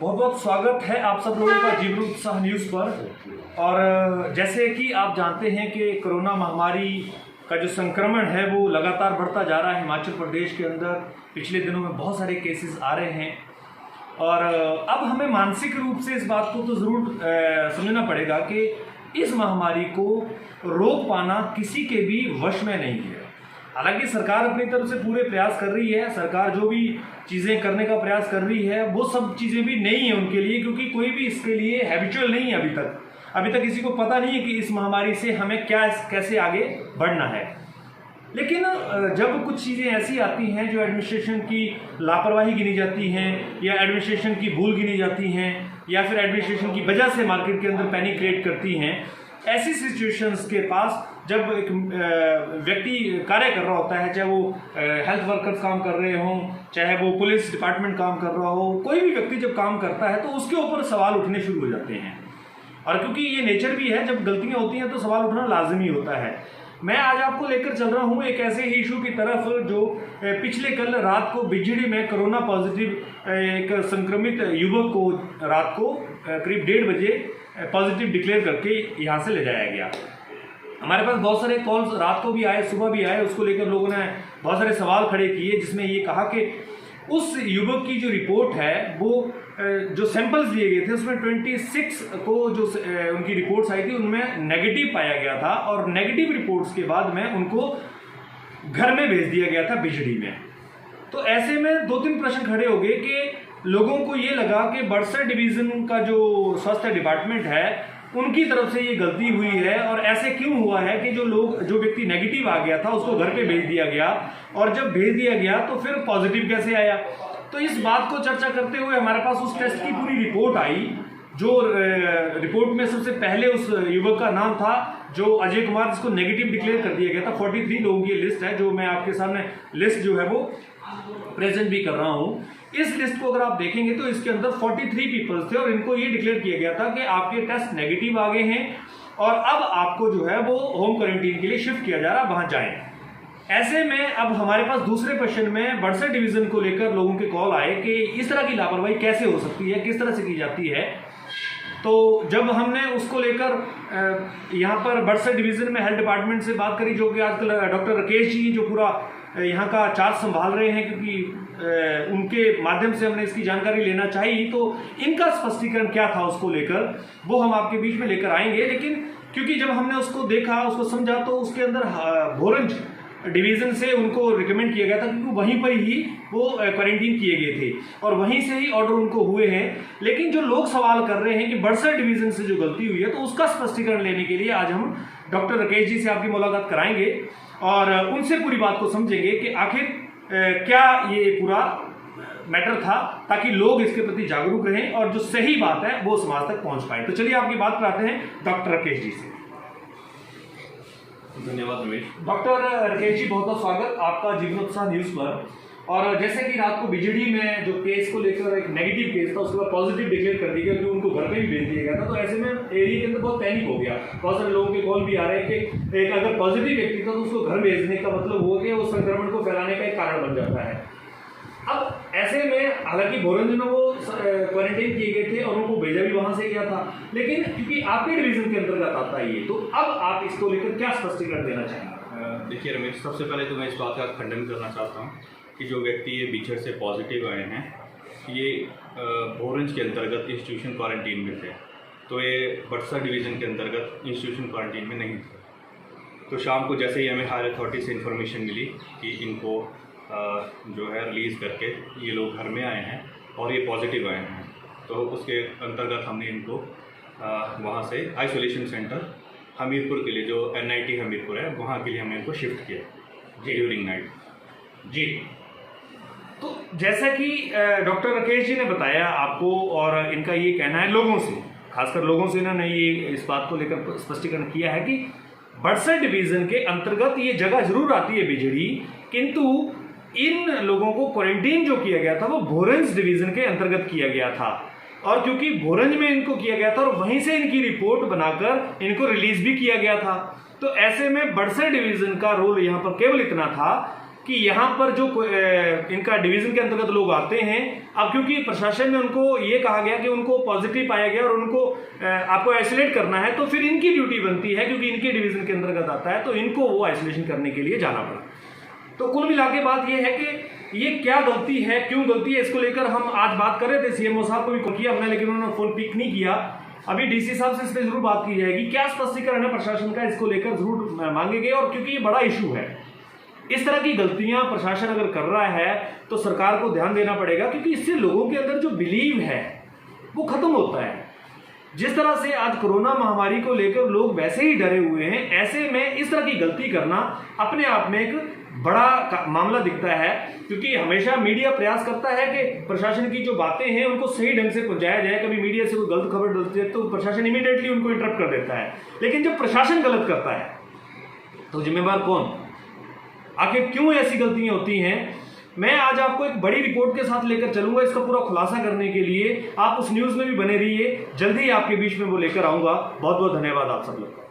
बहुत बहुत स्वागत है आप सब लोगों का जीवन उत्साह न्यूज़ पर। और जैसे कि आप जानते हैं कि कोरोना महामारी का जो संक्रमण है वो लगातार बढ़ता जा रहा है। हिमाचल प्रदेश के अंदर पिछले दिनों में बहुत सारे केसेस आ रहे हैं और अब हमें मानसिक रूप से इस बात को तो ज़रूर समझना पड़ेगा कि इस महामारी को रोक पाना किसी के भी वश में नहीं है। हालांकि सरकार अपनी तरफ से पूरे प्रयास कर रही है। सरकार जो भी चीज़ें करने का प्रयास कर रही है वो सब चीज़ें भी नहीं है उनके लिए, क्योंकि कोई भी इसके लिए हैबिचुअल नहीं है अभी तक किसी को पता नहीं है कि इस महामारी से हमें कैसे आगे बढ़ना है। लेकिन जब कुछ चीज़ें ऐसी आती हैं जो एडमिनिस्ट्रेशन की लापरवाही गिनी जाती हैं या एडमिनिस्ट्रेशन की भूल गिनी जाती हैं या फिर एडमिनिस्ट्रेशन की वजह से मार्केट के अंदर पैनिक क्रिएट करती हैं, ऐसी सिचुएशंस के पास जब एक व्यक्ति कार्य कर रहा होता है, चाहे वो हेल्थ वर्कर्स काम कर रहे हों, चाहे वो पुलिस डिपार्टमेंट काम कर रहा हो, कोई भी व्यक्ति जब काम करता है तो उसके ऊपर सवाल उठने शुरू हो जाते हैं। और क्योंकि ये नेचर भी है, जब गलतियां होती हैं तो सवाल उठना लाजमी होता है। मैं आज आपको लेकर चल रहा हूँ एक ऐसे ही इशू की तरफ जो पिछले कल रात को बीजीडी में कोरोना पॉजिटिव एक संक्रमित युवक को रात को करीब 1:30 बजे पॉजिटिव डिक्लेयर करके यहाँ से ले जाया गया। हमारे पास बहुत सारे कॉल्स रात को भी आए, सुबह भी आए, उसको लेकर लोगों ने बहुत सारे सवाल खड़े किए, जिसमें ये कहा कि उस युवक की जो रिपोर्ट है वो जो सैंपल्स लिए गए थे उसमें 26 को जो उनकी रिपोर्ट्स आई थी उनमें नेगेटिव पाया गया था और नेगेटिव रिपोर्ट्स के बाद में उनको घर में भेज दिया गया था बीजीडी में। तो ऐसे में 2-3 प्रश्न खड़े हो गए कि लोगों को ये लगा कि बड़सर डिवीज़न का जो स्वास्थ्य डिपार्टमेंट है उनकी तरफ से ये गलती हुई है और ऐसे क्यों हुआ है कि जो व्यक्ति नेगेटिव आ गया था उसको घर पे भेज दिया गया और जब भेज दिया गया तो फिर पॉजिटिव कैसे आया। तो इस बात को चर्चा करते हुए हमारे पास उस टेस्ट की पूरी रिपोर्ट आई, जो रिपोर्ट में सबसे पहले उस युवक का नाम था जो अजय कुमार, जिसको नेगेटिव डिक्लेयर कर दिया गया था। 43 लोगों की लिस्ट है, जो मैं आपके सामने लिस्ट जो है वो प्रेजेंट भी कर रहा हूँ। इस लिस्ट को अगर आप देखेंगे तो इसके अंदर 43 पीपल्स थे और इनको ये डिक्लेयर किया गया था कि आपके टेस्ट नेगेटिव आ गए हैं और अब आपको जो है वो होम क्वारंटीन के लिए शिफ्ट किया जा रहा है, वहां जाएं। ऐसे में अब हमारे पास दूसरे क्वेश्चन में बड़सर डिवीजन को लेकर लोगों के कॉल आए कि इस तरह की लापरवाही कैसे हो सकती है, किस तरह से की जाती है। तो जब हमने उसको लेकर यहाँ पर बड़सर डिवीजन में हेल्थ डिपार्टमेंट से बात करी, जो कि आजकल डॉक्टर राकेश जी जो पूरा यहाँ का चार्ज संभाल रहे हैं, क्योंकि उनके माध्यम से हमने इसकी जानकारी लेना चाहिए, तो इनका स्पष्टीकरण क्या था उसको लेकर वो हम आपके बीच में लेकर आएंगे। लेकिन क्योंकि जब हमने उसको देखा, उसको समझा, तो उसके अंदर भोरंज डिवीज़न से उनको रिकमेंड किया गया था, क्योंकि वहीं पर ही वो क्वारंटीन किए गए थे और वहीं से ही ऑर्डर उनको हुए हैं। लेकिन जो लोग सवाल कर रहे हैं कि बड़सर डिवीज़न से जो गलती हुई है, तो उसका स्पष्टीकरण लेने के लिए आज हम डॉक्टर राकेश जी से आपकी मुलाकात कराएंगे और उनसे पूरी बात को समझेंगे कि आखिर क्या ये पूरा मैटर था, ताकि लोग इसके प्रति जागरूक रहें और जो सही बात है वो समाज तक पहुंच पाए। तो चलिए आपकी बात कराते हैं डॉक्टर राकेश जी से। धन्यवाद रमेश। डॉक्टर राकेश जी, बहुत बहुत स्वागत आपका जीवनोत्साह न्यूज़ पर। और जैसे कि रात को बीजीडी में जो केस को लेकर एक नेगेटिव केस था, उसके बाद पॉजिटिव डिक्लेयर कर दिया गया, क्योंकि उनको घर पे भी भेज दिया गया था। तो ऐसे में एरिया के अंदर बहुत पैनिक हो गया। बहुत सारे लोगों के कॉल भी आ रहे हैं कि एक अगर पॉजिटिव व्यक्ति था तो उसको घर भेजने का मतलब हुआ कि वो संक्रमण को फैलाने का एक कारण बन जाता है। अब ऐसे में हालांकि भोरंज में वो क्वारंटाइन किए गए थे और उनको भेजा भी वहां से गया था, लेकिन क्योंकि आपके डिवीजन के अंतर्गत आता है ये, तो अब आप इसको लेकर क्या स्पष्टीकरण देना चाहेंगे? देखिए रमेश, सबसे पहले तो मैं इस बात का खंडन करना चाहता हूँ कि जो व्यक्ति ये बीचड़ से पॉजिटिव आए हैं ये भोरंज के अंतर्गत इंस्टीट्यूशन क्वारंटीन में थे, तो ये बड़सर डिवीज़न के अंतर्गत इंस्टीट्यूशन क्वारंटीन में नहीं थे। तो शाम को जैसे ही हमें हायर अथॉरिटी से इन्फॉर्मेशन मिली कि इनको जो है रिलीज़ करके ये लोग घर में आए हैं और ये पॉजिटिव आए हैं, तो उसके अंतर्गत हमने इनको वहाँ से आइसोलेशन सेंटर हमीरपुर के लिए, जो NIT हमीरपुर है, वहाँ के लिए हमने इनको शिफ्ट किया ड्यूरिंग नाइट। जी, तो जैसा कि डॉक्टर राकेश जी ने बताया आपको, और इनका ये कहना है लोगों से, खासकर लोगों से इन्होंने ये इस बात को लेकर स्पष्टीकरण किया है कि बड़सर डिवीज़न के अंतर्गत ये जगह जरूर आती है बीजीडी, किंतु इन लोगों को क्वारंटीन जो किया गया था वो भोरंज डिवीज़न के अंतर्गत किया गया था। और क्योंकि भोरंज में इनको किया गया था और वहीं से इनकी रिपोर्ट बनाकर इनको रिलीज भी किया गया था, तो ऐसे में बड़सर डिवीज़न का रोल यहाँ पर केवल इतना था कि यहाँ पर जो इनका डिवीज़न के अंतर्गत लोग आते हैं, अब क्योंकि प्रशासन ने उनको ये कहा गया कि उनको पॉजिटिव पाया गया और उनको आपको आइसोलेट करना है, तो फिर इनकी ड्यूटी बनती है क्योंकि इनके डिवीज़न के अंतर्गत आता है, तो इनको वो आइसोलेशन करने के लिए जाना पड़ा। तो कुल मिला के बात ये है कि ये क्या गलती है, क्यों गलती है, इसको लेकर हम आज बात कर रहे थे। सीएमओ साहब को भी कॉल किया हमने, लेकिन उन्होंने फोन पिक नहीं किया। अभी डीसी साहब से इस पर जरूर बात की जाएगी, क्या स्पष्टीकरण है प्रशासन का, इसको लेकर जरूर मांगेंगे। और क्योंकि ये बड़ा इशू है, इस तरह की गलतियां प्रशासन अगर कर रहा है तो सरकार को ध्यान देना पड़ेगा, क्योंकि इससे लोगों के अंदर जो बिलीव है वो खत्म होता है। जिस तरह से आज कोरोना महामारी को लेकर लोग वैसे ही डरे हुए हैं, ऐसे में इस तरह की गलती करना अपने आप में एक बड़ा मामला दिखता है, क्योंकि हमेशा मीडिया प्रयास करता है कि प्रशासन की जो बातें हैं उनको सही ढंग से पहुंचाया जाए। कभी मीडिया से कोई गलत खबर डलती है तो प्रशासन इमीडिएटली उनको इंटरप्ट कर देता है, लेकिन जब प्रशासन गलत करता है तो जिम्मेवार कौन? आखिर क्यों ऐसी गलतियां होती हैं? मैं आज आपको एक बड़ी रिपोर्ट के साथ लेकर चलूंगा, इसका पूरा खुलासा करने के लिए आप उस न्यूज़ में भी बने रहिए, जल्दी ही आपके बीच में वो लेकर आऊंगा। बहुत बहुत धन्यवाद आप सब लोग का।